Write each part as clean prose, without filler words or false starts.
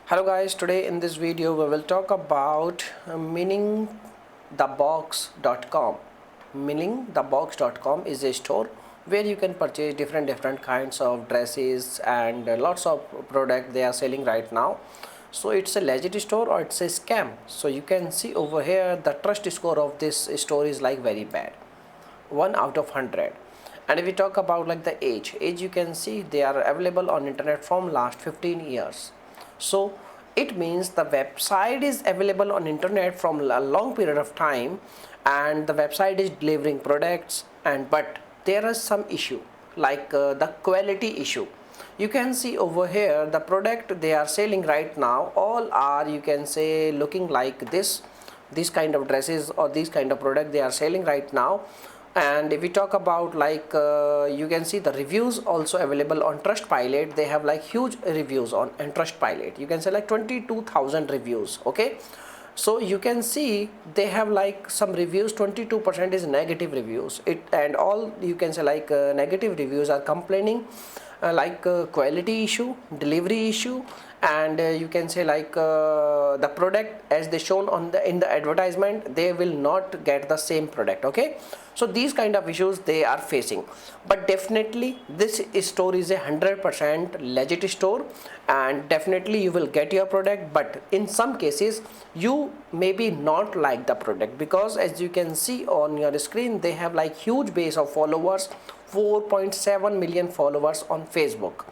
Hello guys, today in this video we will talk about meaningthebox.com. Meaningthebox.com is a store where you can purchase different kinds of dresses and lots of product they are selling right now. So it's a legit store or it's a scam. So you can see over here the trust score of this store is like very bad, 1 out of 100. And if we talk about like the age you can see they are available on internet from last 15 years. So it means the website is available on internet from a long period of time, and the website is delivering products, and but there is some issue like the quality issue. You can see over here the product they are selling right now all are, you can say, looking like this kind of dresses or these kind of product they are selling right now. And if we talk about like you can see the reviews also available on Trustpilot. They have like huge reviews on Trustpilot. You can say like 22,000 reviews. Okay, so you can see they have like some reviews, 22% is negative reviews. It and all you can say like negative reviews are complaining like quality issue, delivery issue, and you can say like the product as they shown on the in the advertisement, they will not get the same product. Okay, so these kind of issues they are facing, but definitely this store is 100% legit store, and definitely you will get your product. But in some cases you maybe not like the product, because as you can see on your screen they have like huge base of followers, 4.7 million followers on Facebook,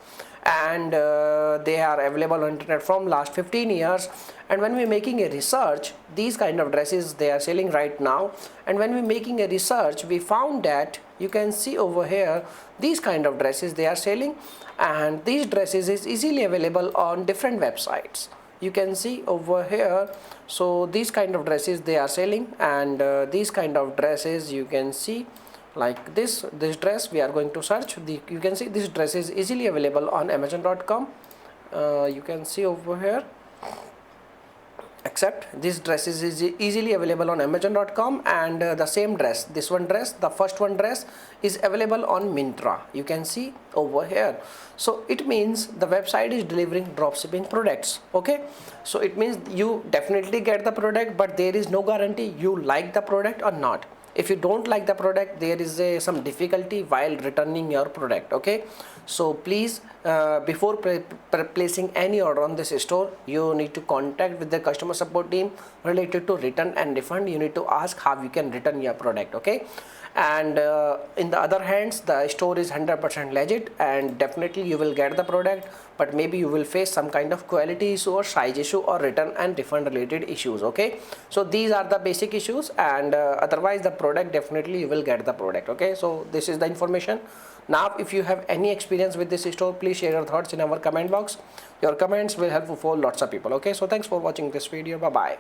and they are available on internet from last 15 years. And when we're making a research, these kind of dresses they are selling right now, and when we're making a research we found that you can see over here these kind of dresses they are selling, and these dresses is easily available on different websites. You can see over here, so these kind of dresses they are selling, and these kind of dresses you can see like this dress we are going to search. You can see this dress is easily available on amazon.com. You can see over here, except this dress is easily available on amazon.com, and the same dress, the first one dress is available on Myntra. You can see over here. So it means the website is delivering dropshipping products. Okay, so it means you definitely get the product, but there is no guarantee you like the product or not. If you don't like the product, there is some difficulty while returning your product. Okay, so please before placing any order on this store, you need to contact with the customer support team related to return and refund. You need to ask how you can return your product. Okay, and in the other hands the store is 100% legit, and definitely you will get the product, but maybe you will face some kind of quality issue or size issue or return and refund related issues. Okay, so these are the basic issues, and otherwise the product definitely you will get the product. Okay, so this is the information. Now if you have any experience with this store, please share your thoughts in our comment box. Your comments will help for lots of people. Okay, so thanks for watching this video. Bye bye.